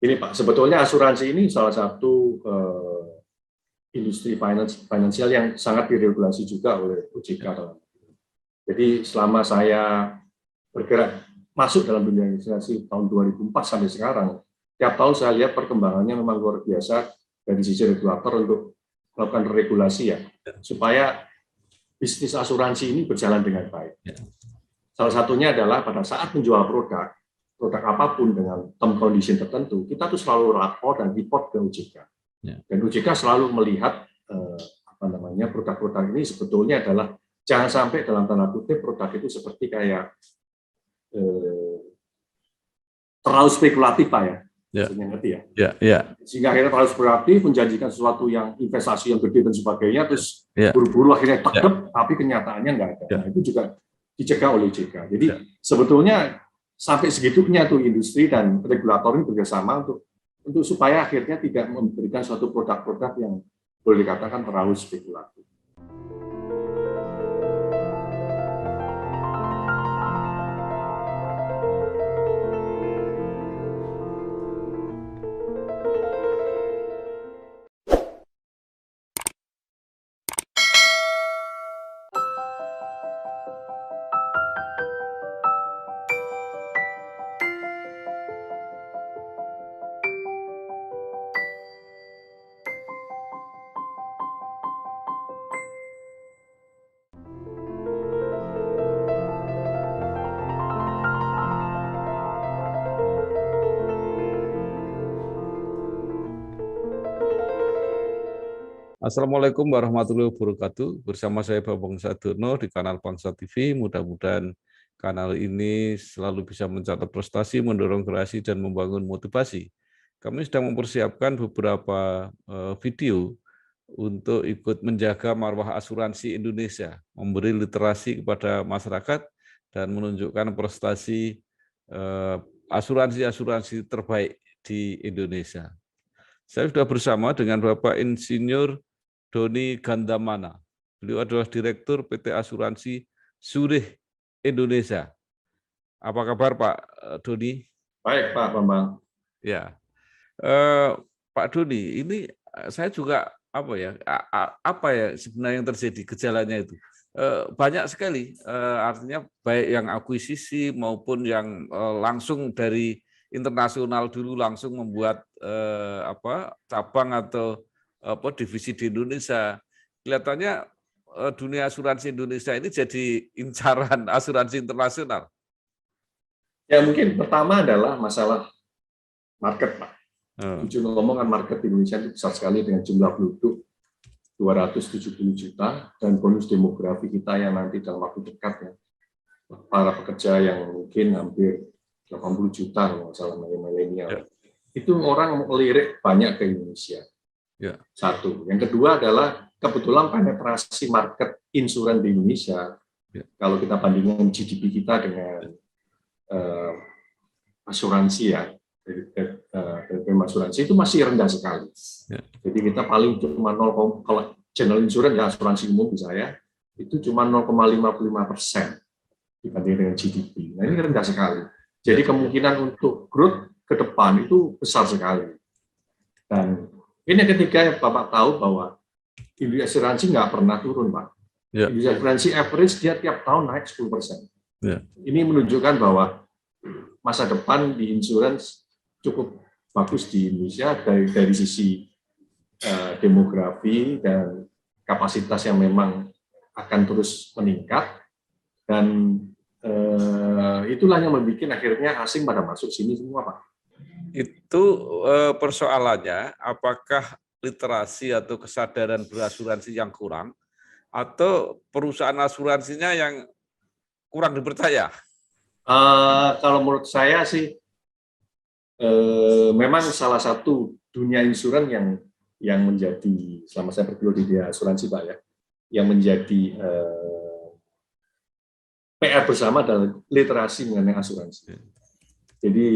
Ini Pak, sebetulnya asuransi ini salah satu industri finansial yang sangat diregulasi juga oleh OJK. Jadi selama saya bergerak masuk dalam dunia asuransi tahun 2004 sampai sekarang, tiap tahun saya lihat perkembangannya memang luar biasa dari sisi regulator untuk melakukan regulasi ya, supaya bisnis asuransi ini berjalan dengan baik. Salah satunya adalah pada saat menjual produk apapun dengan term condition tertentu, kita tuh selalu lapor dan report ke OJK. Dan OJK selalu melihat produk-produk ini sebetulnya adalah jangan sampai dalam tanda kutip produk itu seperti kayak terlalu spekulatif Pak ya. Ngerti ya? Sehingga akhirnya terlalu spekulatif, menjanjikan sesuatu yang investasi yang gede dan sebagainya, terus buru-buru akhirnya tetap, tapi kenyataannya nggak ada. Nah, itu juga dicegah oleh OJK. Jadi sebetulnya sampai segitunya tuh industri dan regulator ini bekerjasama untuk supaya akhirnya tidak memberikan suatu produk-produk yang boleh dikatakan terlalu spekulatif. Assalamualaikum warahmatullahi wabarakatuh. Bersama saya Bambang Sadurno di kanal Bangsa TV. Mudah-mudahan kanal ini selalu bisa mencatat prestasi, mendorong kreasi, dan membangun motivasi. Kami sedang mempersiapkan beberapa video untuk ikut menjaga marwah asuransi Indonesia, memberi literasi kepada masyarakat, dan menunjukkan prestasi asuransi-asuransi terbaik di Indonesia. Saya sudah bersama dengan Bapak Insinyur Doni Gandamana. Beliau adalah Direktur PT Asuransi Zurich Indonesia. Apa kabar Pak Doni? Baik Pak Bambang. Ya, Pak Doni, ini saya juga apa ya sebenarnya yang terjadi gejalanya itu? Banyak sekali, artinya baik yang akuisisi maupun yang langsung dari internasional dulu langsung membuat cabang atau divisi di Indonesia. Kelihatannya dunia asuransi Indonesia ini jadi incaran asuransi internasional. Ya mungkin pertama adalah masalah market Pak. Jujur ngomong kan market di Indonesia itu besar sekali dengan jumlah penduduk 270 juta dan bonus demografi kita yang nanti dalam waktu dekat ya. Para pekerja yang mungkin hampir 80 juta kalau salah milenial. Itu orang melirik banyak ke Indonesia. Satu. Yang kedua adalah kebetulan penetrasi market insuran di Indonesia, kalau kita bandingkan GDP kita dengan asuransi ya, dari asuransi itu masih rendah sekali. Jadi kita paling cuma 0, kalau general insurance ya asuransi umum saya itu cuma 0,55% dibanding dengan GDP. Nah ini rendah sekali. Jadi kemungkinan untuk growth ke depan itu besar sekali. Dan ini yang ketiga yang Bapak tahu bahwa industri asuransi nggak pernah turun, Pak. Industri asuransi average dia tiap tahun naik 10%. Ini menunjukkan bahwa masa depan di insurance cukup bagus di Indonesia dari sisi demografi dan kapasitas yang memang akan terus meningkat, dan itulah yang membuat akhirnya asing pada masuk sini semua, Pak. Itu persoalannya apakah literasi atau kesadaran berasuransi yang kurang atau perusahaan asuransinya yang kurang dipercaya? Kalau menurut saya sih memang salah satu dunia insuran yang menjadi selama saya bergelut di dunia asuransi Pak ya, yang menjadi PR bersama adalah literasi mengenai asuransi. Jadi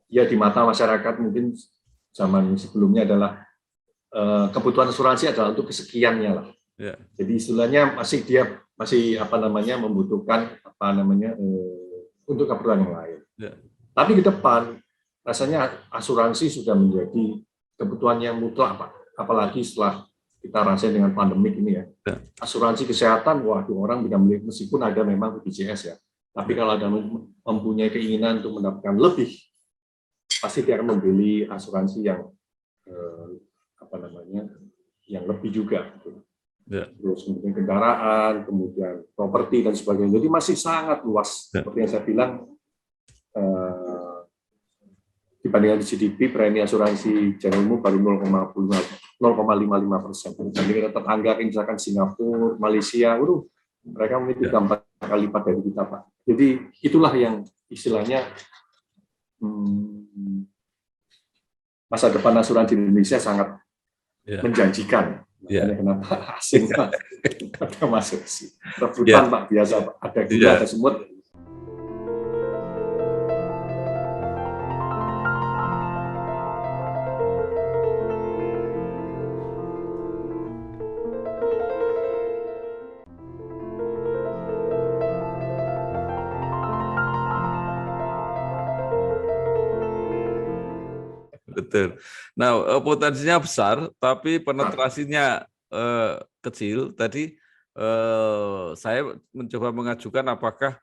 ya di mata masyarakat mungkin zaman sebelumnya adalah kebutuhan asuransi adalah untuk kesekiannya lah. Jadi istilahnya masih membutuhkan untuk keperluan yang lain. Tapi ke depan rasanya asuransi sudah menjadi kebutuhan yang mutlak, Pak. Apalagi setelah kita rasain dengan pandemik ini ya. Asuransi kesehatan, waduh, orang bisa beli meskipun ada memang BPJS ya. Tapi kalau ada mempunyai keinginan untuk mendapatkan lebih, pasti dia akan membeli asuransi yang yang lebih juga. Terus kemudian kendaraan, kemudian properti dan sebagainya. Jadi masih sangat luas. Seperti yang saya bilang, dibandingkan di GDP, premi asuransi general umum baru 0,55%. Jadi kita tetangga, misalkan Singapura, Malaysia, mereka memiliki 3-4 kali lipat dari kita, Pak. Jadi itulah yang istilahnya masa depan asuransi di Indonesia sangat menjanjikan. Makanya kenapa asing ada masuk sih. Rebutan Pak, biasa Pak. Ada gula, ada semut. Betul. Nah, potensinya besar, tapi penetrasinya kecil. Tadi saya mencoba mengajukan apakah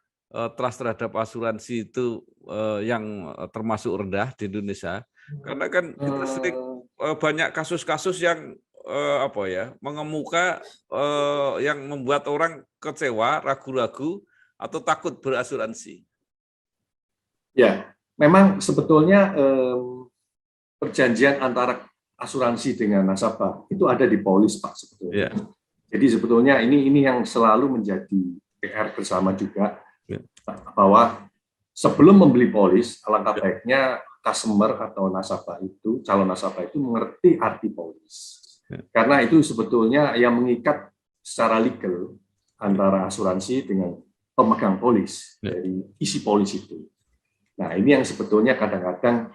trust terhadap asuransi itu yang termasuk rendah di Indonesia, karena kan kita sering banyak kasus-kasus yang mengemuka yang membuat orang kecewa, ragu-ragu, atau takut berasuransi. Ya, memang sebetulnya perjanjian antara asuransi dengan nasabah itu ada di polis, Pak, sebetulnya. Jadi sebetulnya ini yang selalu menjadi PR bersama juga, bahwa sebelum membeli polis, alangkah baiknya customer atau nasabah itu, calon nasabah itu mengerti arti polis. Karena itu sebetulnya yang mengikat secara legal antara asuransi dengan pemegang polis, dari isi polis itu. Nah, ini yang sebetulnya kadang-kadang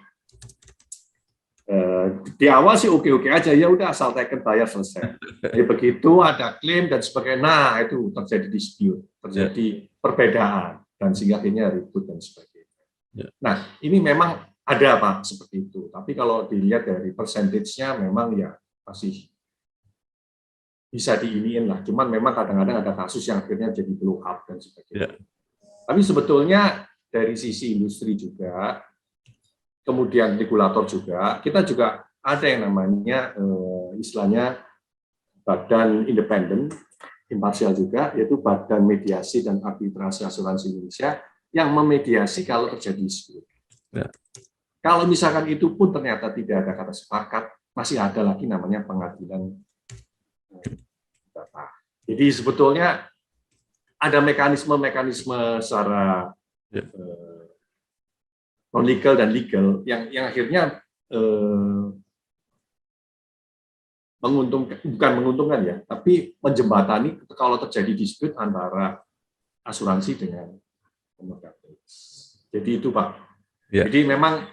di awal sih oke-oke aja, ya udah asal teken bayar selesai. Jadi begitu ada klaim dan sebagainya, nah itu terjadi dispute, terjadi perbedaan, dan sehingga akhirnya ribut dan sebagainya. Nah, ini memang ada Pak seperti itu, tapi kalau dilihat dari persentage-nya memang ya masih bisa diiniin lah, cuman memang kadang-kadang ada kasus yang akhirnya jadi blow up dan sebagainya. Tapi sebetulnya dari sisi industri juga, kemudian regulator juga, kita juga ada yang namanya istilahnya badan independen, imparsial juga, yaitu Badan Mediasi dan Arbitrase Asuransi Indonesia yang memediasi kalau terjadi dispute. Kalau misalkan itu pun ternyata tidak ada kata sepakat, masih ada lagi namanya pengadilan data. Jadi sebetulnya ada mekanisme-mekanisme secara non-legal dan legal yang akhirnya bukan menguntungkan ya, tapi menjembatani kalau terjadi dispute antara asuransi dengan pemegang polis. Jadi itu Pak. Jadi memang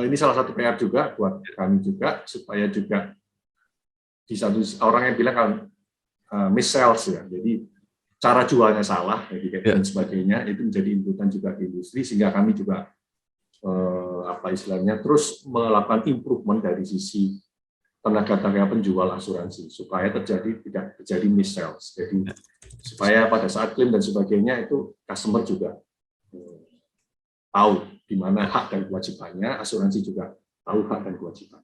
ini salah satu PR juga buat kami juga, supaya juga di satu orang yang bilang kan mis-sales ya, jadi cara jualnya salah dan sebagainya, itu menjadi inputan juga di industri, sehingga kami juga istilahnya terus melakukan improvement dari sisi tenaga penjual asuransi supaya tidak terjadi mis-sales. Jadi supaya pada saat klaim dan sebagainya itu customer juga tahu di mana hak dan kewajibannya, asuransi juga tahu hak dan kewajiban.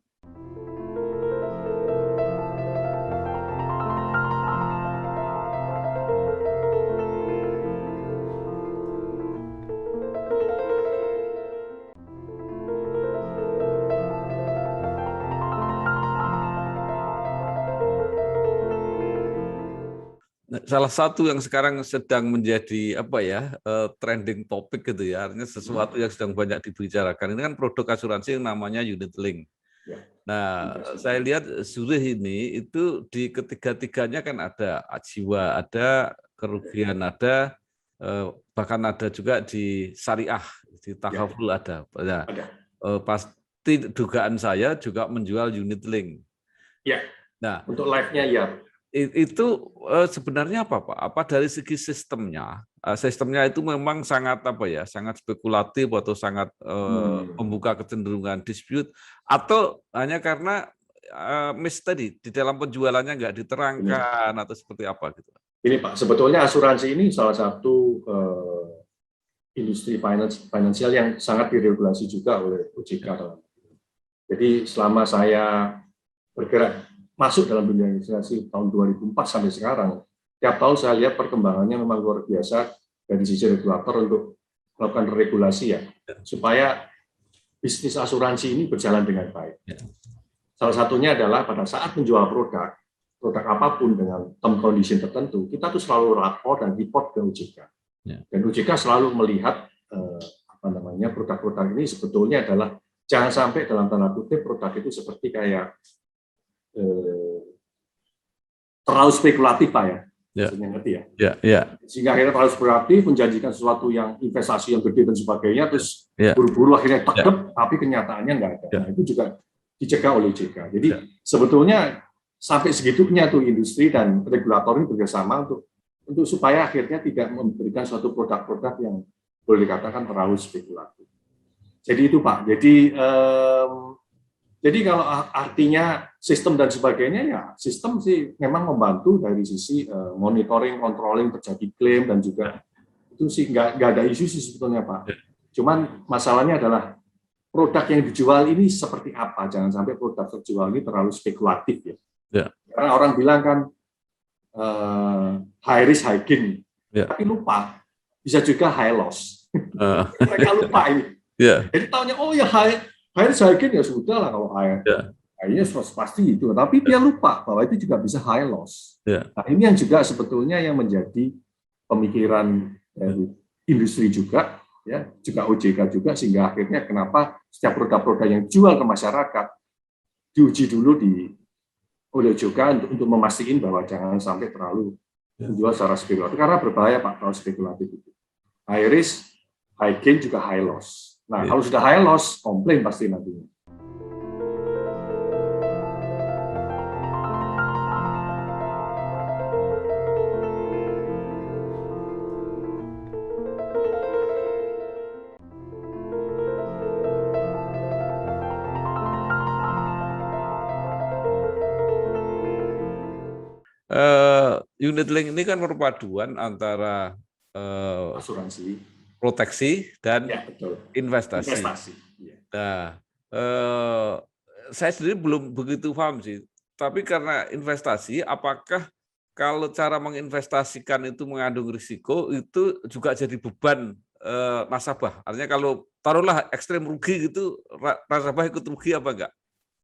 Salah satu yang sekarang sedang menjadi trending topik gitu ya, artinya sesuatu yang sedang banyak dibicarakan ini kan produk asuransi yang namanya unit link. Nah, saya lihat Zurich ini itu di ketiga-tiganya kan ada jiwa, ada kerugian, ada bahkan ada juga di syariah, di takaful ada. Nah, pasti dugaan saya juga menjual unit link. Ya. Nah, untuk live-nya ya. Itu sebenarnya apa, Pak? Apa dari segi sistemnya? Sistemnya itu memang sangat apa ya, sangat spekulatif atau sangat membuka kecenderungan dispute, atau hanya karena miss tadi di dalam penjualannya nggak diterangkan atau seperti apa gitu? Ini Pak, sebetulnya asuransi ini salah satu industri finansial yang sangat diregulasi juga oleh OJK. Jadi selama saya bergerak masuk dalam dunia investasi tahun 2004 sampai sekarang, tiap tahun saya lihat perkembangannya memang luar biasa dari sisi regulator untuk melakukan regulasi ya, supaya bisnis asuransi ini berjalan dengan baik. Salah satunya adalah pada saat menjual produk apapun dengan term condition tertentu, kita tuh selalu lapor dan report ke OJK. Dan OJK selalu melihat produk-produk ini sebetulnya adalah jangan sampai dalam tanda kutip produk itu seperti kayak terlalu spekulatif Pak ya. Ngerti ya? Sehingga akhirnya terlalu spekulatif, menjanjikan sesuatu yang investasi yang gede dan sebagainya, terus buru-buru akhirnya tegap, tapi kenyataannya nggak ada. Nah, itu juga dicegah oleh OJK. Jadi sebetulnya sampai segitunya tuh industri dan regulator ini bekerjasama untuk supaya akhirnya tidak memberikan suatu produk-produk yang boleh dikatakan terlalu spekulatif. Jadi itu Pak. Jadi kalau artinya sistem dan sebagainya, ya sistem sih memang membantu dari sisi monitoring, controlling terjadi klaim, dan juga itu sih nggak ada isu sih sebetulnya Pak. Cuman masalahnya adalah produk yang dijual ini seperti apa. Jangan sampai produk terjual ini terlalu spekulatif ya. Karena orang bilang kan high risk high gain, tapi lupa bisa juga high loss. Mereka lupa ini. Jadi tahunya oh ya high risk ya sudah lah kalau high-nya pasti itu, tapi dia lupa bahwa itu juga bisa high loss. Nah ini yang juga sebetulnya yang menjadi pemikiran dari industri juga, ya juga OJK juga, sehingga akhirnya kenapa setiap produk-produk yang jual ke masyarakat diuji dulu oleh OJK untuk memastikan bahwa jangan sampai terlalu menjual secara spekulatif, karena berbahaya Pak kalau spekulatif itu. High risk, high gain juga high loss. Nah, kalau sudah high loss, komplain pasti nantinya. Unit link ini kan perpaduan antara asuransi, proteksi, dan investasi. Nah, saya sendiri belum begitu paham sih. Tapi karena investasi, apakah kalau cara menginvestasikan itu mengandung risiko, itu juga jadi beban nasabah? Artinya kalau taruhlah ekstrem rugi gitu, nasabah ikut rugi apa enggak?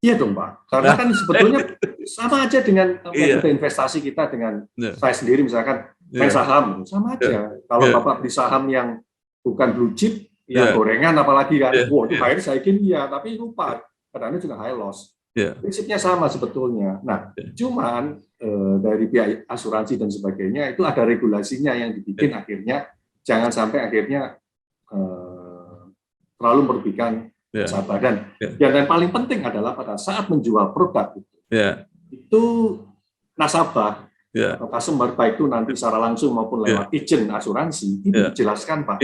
Iya dong Pak, karena kan sebetulnya sama aja dengan investasi kita dengan saya sendiri misalkan main saham, sama aja. Kalau Bapak beli saham yang bukan blue chip, yang gorengan apalagi kan, wah itu high risk high gain iya, tapi lupa kadang-kadang juga high loss. Prinsipnya sama sebetulnya. Nah, cuman dari pihak asuransi dan sebagainya itu ada regulasinya yang dibikin akhirnya jangan sampai akhirnya terlalu merugikan nasabah. Dan yang paling penting adalah pada saat menjual produk itu nasabah atau customer, baik itu nanti secara langsung maupun lewat agent asuransi, itu dijelaskan Pak.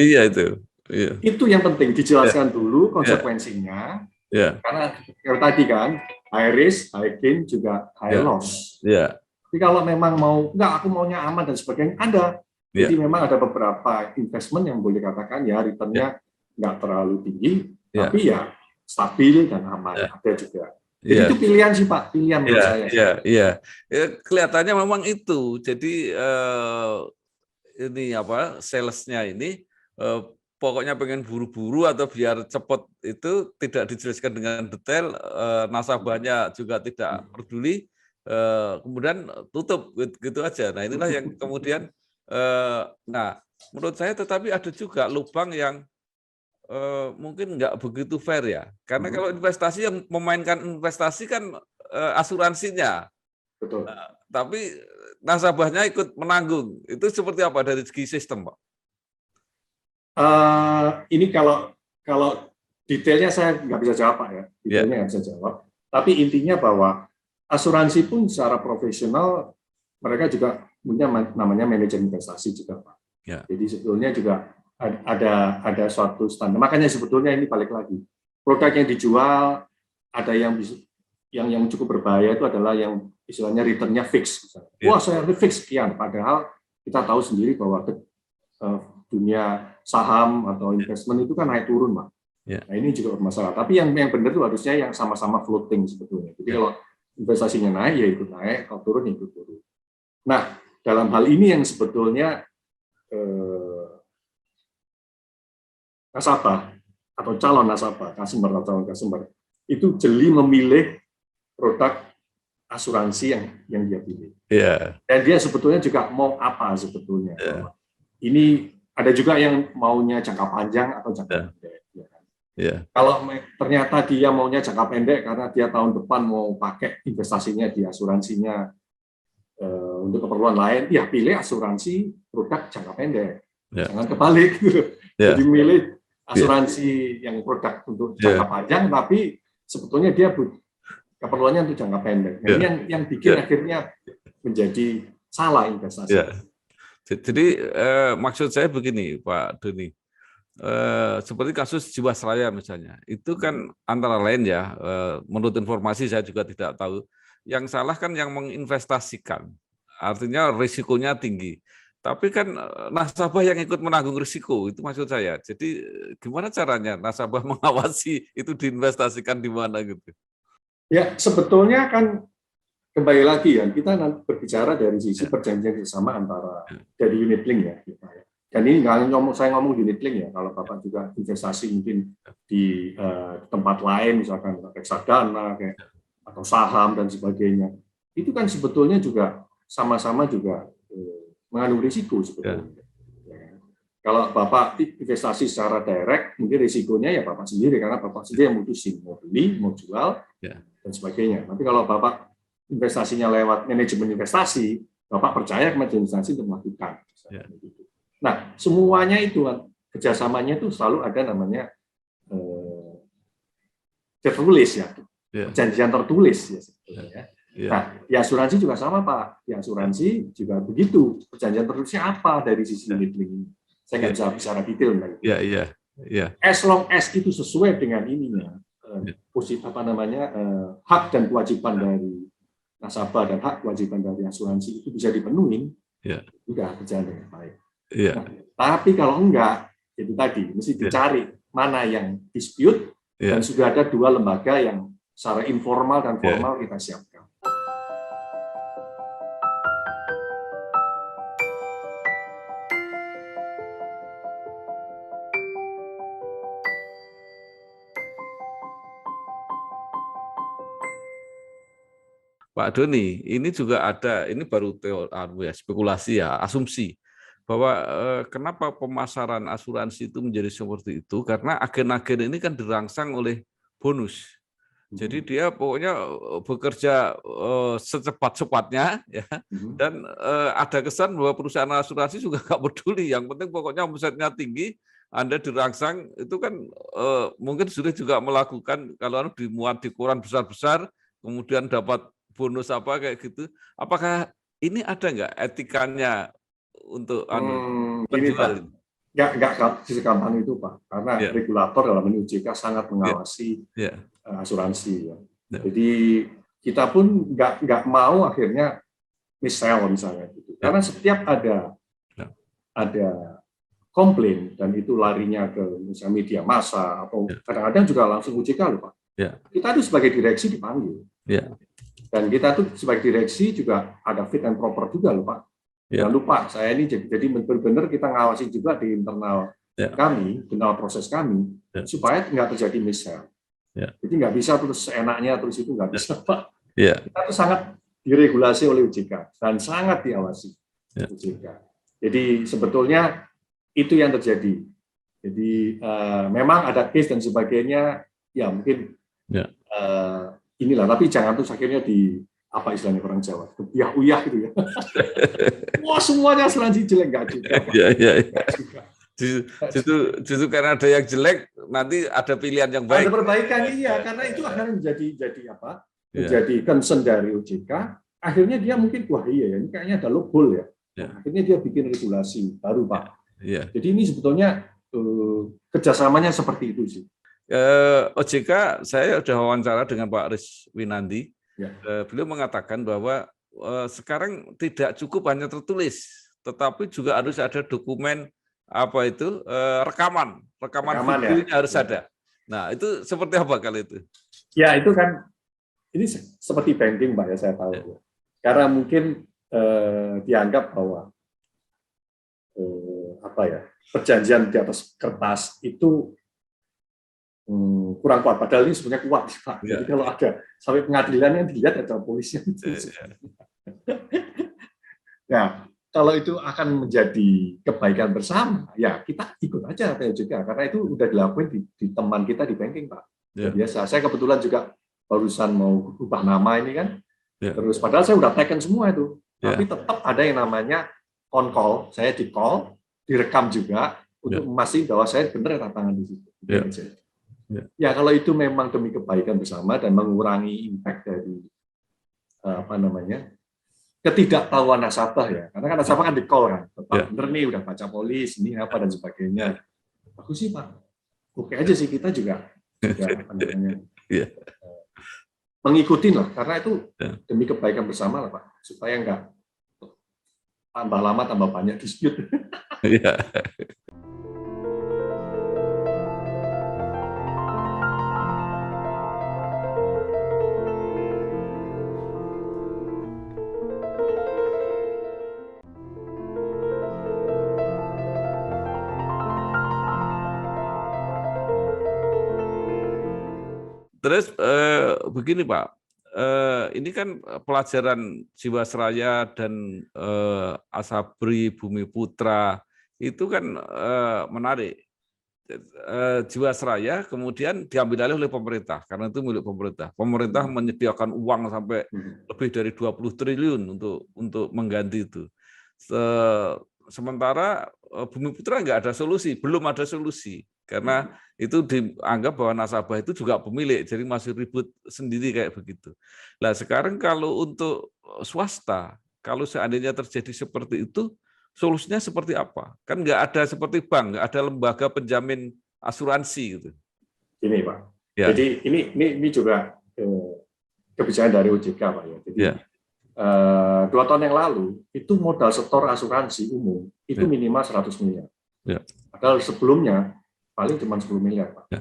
Itu yang penting, dijelaskan dulu konsekuensinya. Karena tadi kan high risk, high gain juga high loss. Tapi kalau memang aku maunya aman dan sebagainya, ada. Jadi memang ada beberapa investment yang boleh katakan ya returnnya nggak terlalu tinggi, tapi ya stabil dan aman, ada juga. Jadi itu pilihan sih Pak, pilihan menurut saya. Kelihatannya memang itu. Jadi ini salesnya ini pokoknya pengen buru-buru atau biar cepat, itu tidak dijelaskan dengan detail, nasabahnya juga tidak peduli, kemudian tutup gitu aja. Nah inilah yang kemudian, menurut saya tetapi ada juga lubang yang mungkin nggak begitu fair ya, karena kalau investasi yang memainkan investasi kan asuransinya, tapi nasabahnya ikut menanggung. Itu seperti apa dari segi sistem, Pak? Ini kalau detailnya saya nggak bisa jawab Pak ya, detailnya nggak bisa jawab. Tapi intinya bahwa asuransi pun secara profesional mereka juga punya namanya manajer investasi juga, Pak. Ya. Jadi sebetulnya juga ada suatu standar. Makanya sebetulnya ini balik lagi, produk yang dijual ada yang cukup berbahaya itu adalah yang istilahnya returnnya fix. Wah, saya fix sekian, padahal kita tahu sendiri bahwa dunia saham atau investment itu kan naik turun, Pak. Nah, ini juga bermasalah. Tapi yang benar itu harusnya yang sama-sama floating sebetulnya. Jadi kalau investasinya naik ya ikut naik, kalau turun ya ikut turun. Nah, dalam hal ini yang sebetulnya nasabah atau calon nasabah, customer atau calon customer itu jeli memilih produk asuransi yang dia pilih. Dan dia sebetulnya juga mau apa sebetulnya. Ini ada juga yang maunya jangka panjang atau jangka pendek. Kalau ternyata dia maunya jangka pendek karena dia tahun depan mau pakai investasinya di asuransinya untuk keperluan lain, ya pilih asuransi produk jangka pendek. Jangan kebalik. Jadi milih asuransi yang produk untuk jangka panjang, tapi sebetulnya dia keperluannya untuk jangka pendek. Nah, ini yang bikin akhirnya menjadi salah investasi. Jadi maksud saya begini, Pak Doni. Seperti kasus Jiwasraya misalnya, itu kan antara lain ya, menurut informasi saya juga tidak tahu, yang salah kan yang menginvestasikan, artinya risikonya tinggi. Tapi kan nasabah yang ikut menanggung risiko, itu maksud saya. Jadi gimana caranya nasabah mengawasi itu diinvestasikan di mana gitu? Ya, sebetulnya kan kembali lagi ya, kita nanti berbicara dari sisi perjanjian kerjasama antara dari unit link ya. Dan ini saya ngomong unit link ya, kalau Bapak juga investasi mungkin di tempat lain, misalkan reksadana atau saham dan sebagainya, itu kan sebetulnya juga sama-sama juga mengandung risiko sebetulnya. Kalau Bapak investasi secara direct, mungkin risikonya ya Bapak sendiri, karena Bapak sendiri yang mutusin mau beli, mau jual, dan sebagainya. Tapi kalau Bapak investasinya lewat manajemen investasi, Bapak percaya manajemen investasi untuk melakukan. Nah, semuanya itu kerjasamanya itu selalu ada namanya tertulis ya, perjanjian tertulis ya sebetulnya. Nah, di asuransi juga sama Pak, di asuransi juga begitu. Perjanjian tertulisnya apa dari sisi unit link ini? Saya nggak bisa bicara detail. As long as itu sesuai dengan ininya, hak dan kewajiban dari nasabah dan hak kewajiban dari asuransi itu bisa dipenuhi, sudah berjalan dengan baik. Nah, tapi kalau enggak, itu tadi mesti dicari mana yang dispute dan sudah ada dua lembaga yang secara informal dan formal kita siapkan. Pak Doni, ini juga ada, ini baru spekulasi ya, asumsi bahwa kenapa pemasaran asuransi itu menjadi seperti itu, karena agen-agen ini kan dirangsang oleh bonus. Jadi dia pokoknya bekerja secepat-cepatnya ya, dan ada kesan bahwa perusahaan asuransi juga nggak peduli, yang penting pokoknya omsetnya tinggi, Anda dirangsang, itu kan mungkin sudah juga melakukan, kalau dimuat di koran besar-besar, kemudian dapat bonus apa kayak gitu. Apakah ini ada nggak etikanya untuk penjual? Nggak segampang itu Pak, karena regulator dalam ini OJK sangat mengawasi asuransi. Jadi kita pun nggak mau akhirnya mis-sell misalnya gitu. Karena setiap ada komplain dan itu larinya ke misalnya media massa atau kadang-kadang juga langsung OJK loh Pak. Kita itu sebagai direksi dipanggil. Dan kita tuh sebagai direksi juga ada fit and proper juga loh Pak. Jangan lupa, saya ini jadi benar-benar kita ngawasi juga di internal kami, internal proses kami, supaya nggak terjadi mis-sell. Jadi nggak bisa terus seenaknya terus itu nggak bisa Pak. Kita tuh sangat diregulasi oleh OJK dan sangat diawasi OJK. Jadi sebetulnya itu yang terjadi. Jadi memang ada case dan sebagainya, ya mungkin inilah, tapi jangan terus akhirnya apa istilahnya orang Jawa, uyah gitu ya. Wah semuanya asuransi jelek, nggak juga. Justru karena ada yang jelek, nanti ada pilihan yang baik. Ada perbaikan, iya, karena itu akan menjadi concern dari OJK akhirnya dia mungkin wah iya ya, ini kayaknya ada loophole ya. Ya. Akhirnya dia bikin regulasi baru Pak. Ya. Jadi ini sebetulnya kerjasamanya seperti itu sih. OJK saya sudah wawancara dengan Pak Riz Winandi. Ya. Beliau mengatakan bahwa sekarang tidak cukup hanya tertulis, tetapi juga harus ada dokumen apa itu rekaman videonya ya. Harus ada. Nah itu seperti apa kali itu? Ya itu kan ini seperti banking Pak ya, saya tahu. Ya. Karena mungkin dianggap bahwa apa ya, perjanjian di atas kertas itu kurang kuat, padahal ini sebenarnya kuat Pak. Ya. Jadi kalau ada sampai pengadilan yang dilihat ada polisi. Nah, kalau itu akan menjadi kebaikan bersama, ya kita ikut aja juga, karena itu udah dilakukan di teman kita di banking Pak. Ya. Biasa. Saya kebetulan juga barusan mau ubah nama ini kan, terus padahal saya udah taken semua itu, tapi tetap ada yang namanya on call, saya di call, direkam juga untuk memastikan bahwa saya benar tanda tangan di situ. Ya kalau itu memang demi kebaikan bersama dan mengurangi impact dari apa namanya ketidaktahuan nasabah ya, karena kan nasabah kan di call kan, bener nih udah baca polis ini apa dan sebagainya. Aku sih Pak, oke aja sih, kita juga apa namanya mengikutin lah, karena itu demi kebaikan bersama lah Pak, supaya enggak tambah lama tambah banyak dispute. Terus begini Pak, ini kan pelajaran Jiwasraya dan Asabri, Bumi Putra itu kan menarik. Jiwasraya kemudian diambil alih oleh pemerintah karena itu milik pemerintah. Pemerintah menyediakan uang sampai lebih dari 20 triliun untuk mengganti itu. Sementara Bumi Putra nggak ada solusi, belum ada solusi. Karena itu dianggap bahwa nasabah itu juga pemilik, jadi masih ribut sendiri kayak begitu. Nah sekarang kalau untuk swasta, kalau seandainya terjadi seperti itu, solusinya seperti apa? Kan nggak ada seperti bank, nggak ada lembaga penjamin asuransi gitu. Ini Pak, jadi ini juga kebijakan dari OJK Pak ya. Jadi 2 tahun yang lalu itu modal setor asuransi umum itu minimal 100 miliar. Padahal sebelumnya paling cuma 10 miliar, Pak.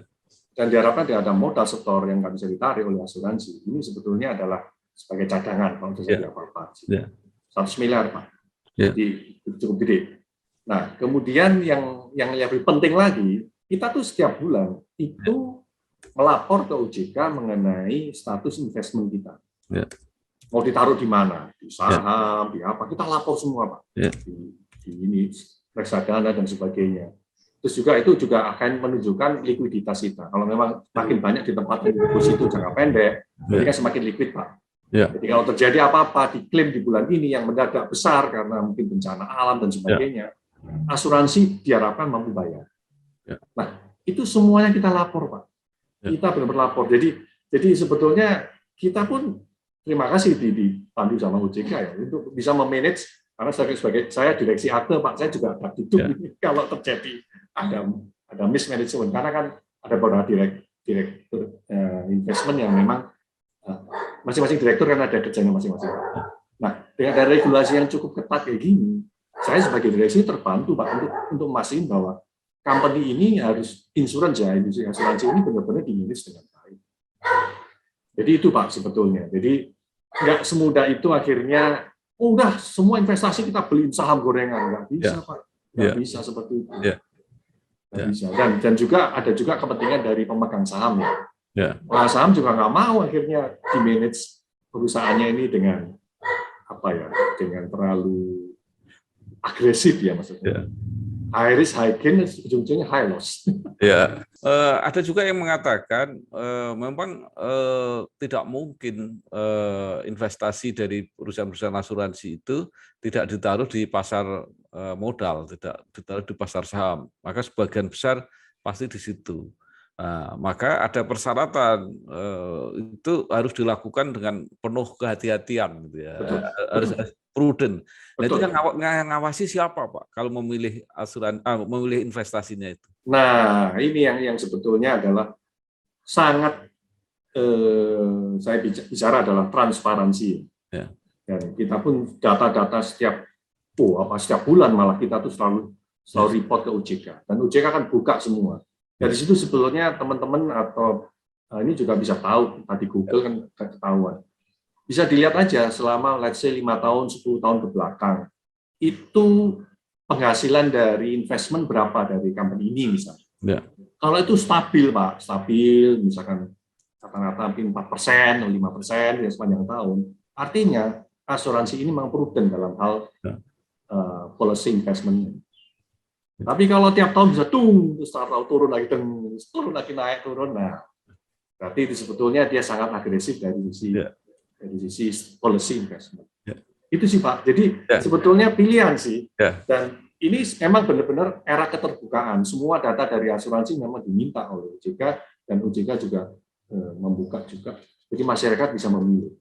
Dan diharapkan ada modal setor yang nggak bisa ditarik oleh asuransi. Ini sebetulnya adalah sebagai cadangan kalau terjadi apa-apa. 100 miliar, Pak. Jadi cukup gede. Nah, kemudian yang lebih penting lagi, kita tuh setiap bulan itu melapor ke OJK mengenai status investment kita. Mau ditaruh di mana? Di saham, di apa? Kita lapor semua, Pak. Di ini, reksadana dan sebagainya. Terus juga itu juga akan menunjukkan likuiditas kita. Kalau memang makin banyak di tempat deposito jangka pendek, berarti kan semakin liquid, Pak. Jadi kalau terjadi apa-apa diklaim di bulan ini yang mendadak besar karena mungkin bencana alam dan sebagainya, asuransi diharapkan mampu bayar. Nah, itu semuanya kita lapor, Pak. Kita benar-benar lapor. Jadi sebetulnya kita pun terima kasih dipandu sama OJK ya untuk bisa memanage, karena sebagai saya direksi akte Pak, saya juga agak duduk kalau terjadi ada mismanagement, karena kan ada beberapa direktur investment yang memang masing-masing direktur kan ada kerjanya masing-masing. Nah, dengan ada regulasi yang cukup ketat kayak gini, saya sebagai direksi terbantu Pak untuk memastikan bahwa company ini harus insurance ya, industri asuransi ini benar-benar dimanage dengan baik. Jadi itu Pak sebetulnya. Jadi nggak semudah itu akhirnya, udah semua investasi kita beli saham gorengan, nggak bisa Pak, nggak bisa seperti itu. Bisa. Dan juga ada juga kepentingan dari pemegang saham ya. Pemegang saham juga nggak mau akhirnya di manage perusahaannya ini dengan apa ya, dengan terlalu agresif ya maksudnya. High risk, high gain, ujung-ujungnya high loss. Ada juga yang mengatakan memang tidak mungkin investasi dari perusahaan-perusahaan asuransi itu tidak ditaruh di pasar modal, tidak ditaruh di pasar saham. Maka sebagian besar pasti di situ. Nah, maka ada persyaratan itu harus dilakukan dengan penuh kehati-hatian, gitu ya. Betul, Harus betul, prudent. Nah itu betul. yang ngawasi siapa Pak kalau memilih memilih investasinya itu? Nah, ini yang sebetulnya adalah sangat saya bicara adalah transparansi. Ya. Dan kita pun data-data setiap bulan malah kita tuh selalu report ke OJK, dan OJK kan buka semua. Dari situ sebetulnya teman-teman atau ini juga bisa tahu, tadi Google kan ketahuan. Bisa dilihat aja selama let's say 5 tahun, 10 tahun ke belakang, itu penghasilan dari investment berapa dari company ini misalnya. Ya. Kalau itu stabil Pak, stabil misalkan rata-rata 4%, 5% ya sepanjang tahun, artinya asuransi ini memang prudent dalam hal policy investment. Tapi kalau tiap tahun bisa terus turun lagi, turun lagi, naik turun, nah berarti itu sebetulnya dia sangat agresif dari sisi policy investment. Itu sih Pak. Jadi sebetulnya pilihan sih. Dan ini memang benar-benar era keterbukaan. Semua data dari asuransi memang diminta oleh OJK, dan OJK juga membuka juga. Jadi masyarakat bisa memilih.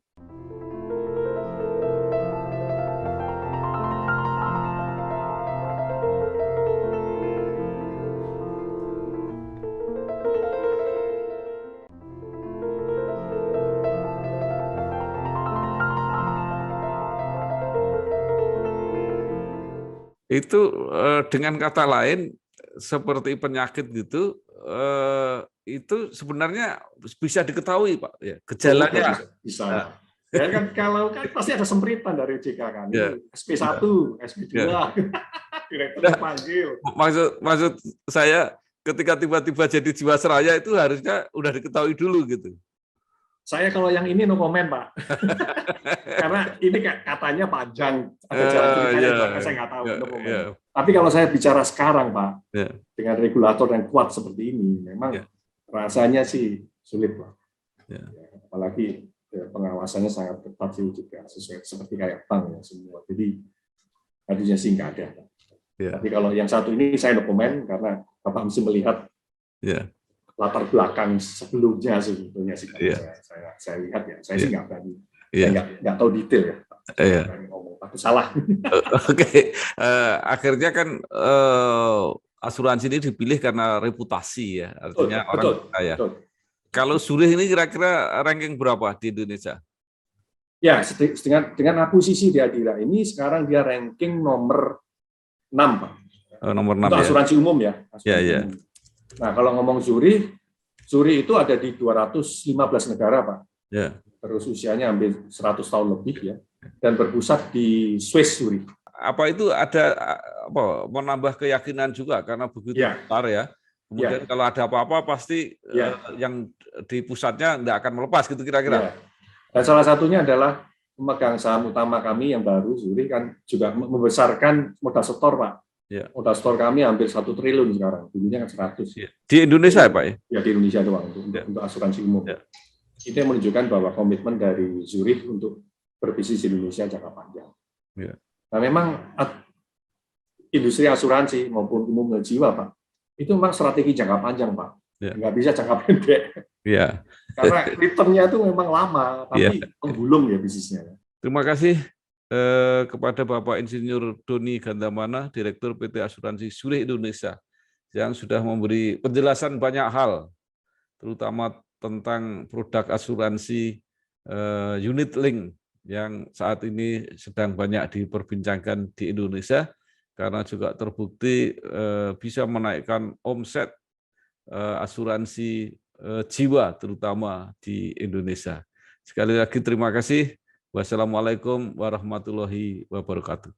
Itu dengan kata lain seperti penyakit gitu, itu sebenarnya bisa diketahui Pak, ya, gejalanya. Bisa. Nah. Ya kan, kalau kan pasti ada sempritan dari OJK kan, SP1, SP2, direktur dipanggil. Maksud saya ketika tiba-tiba jadi Jiwasraya itu harusnya udah diketahui dulu gitu. Saya kalau yang ini no comment Pak, karena ini katanya panjang, ada jalan ceritanya, saya nggak tahu. No comment. Tapi kalau saya bicara sekarang Pak, dengan regulator yang kuat seperti ini, memang rasanya sih sulit Pak. Apalagi pengawasannya sangat ketat sih juga, sesuai seperti kayak bank ya semua. Jadi harusnya sih nggak ada. Tapi kalau yang satu ini saya no comment karena Bapak mesti melihat. Latar belakang sebelumnya sebetulnya sih saya lihat ya, saya sih nggak berani, nggak tahu detail ya, ngomong tapi salah. Oke. Akhirnya kan asuransi ini dipilih karena reputasi ya, artinya orang percaya. Kalau Zurich ini kira-kira ranking berapa di Indonesia? Ya, dengan akuisisi di Adira ini sekarang dia ranking nomor 6 Pak. Nomor 6 untuk asuransi umum ya. Iya. Nah, kalau ngomong Zurich itu ada di 215 negara, Pak. Terus usianya hampir 100 tahun lebih ya, dan berpusat di Swiss Zurich. Apa itu ada menambah keyakinan juga karena begitu besar ya. Kemudian kalau ada apa-apa pasti yang di pusatnya tidak akan melepas gitu kira-kira. Dan salah satunya adalah pemegang saham utama kami yang baru Zurich kan juga membesarkan modal setor, Pak. Modal store kami hampir 1 triliun sekarang, dulunya kan 100. Di Indonesia ya Pak? Ya di Indonesia doang untuk asuransi umum. Itu yang menunjukkan bahwa komitmen dari Zurich untuk berbisnis di Indonesia jangka panjang. Nah memang industri asuransi maupun umum dan jiwa Pak, itu memang strategi jangka panjang Pak, nggak bisa jangka pendek. Karena returnnya itu memang lama, tapi menggulung ya bisnisnya. Terima kasih kepada Bapak Insinyur Doni Gandamana, Direktur PT Asuransi Zurich Indonesia, yang sudah memberi penjelasan banyak hal, terutama tentang produk asuransi unit link yang saat ini sedang banyak diperbincangkan di Indonesia, karena juga terbukti bisa menaikkan omset asuransi jiwa terutama di Indonesia. Sekali lagi terima kasih. Wassalamualaikum warahmatullahi wabarakatuh.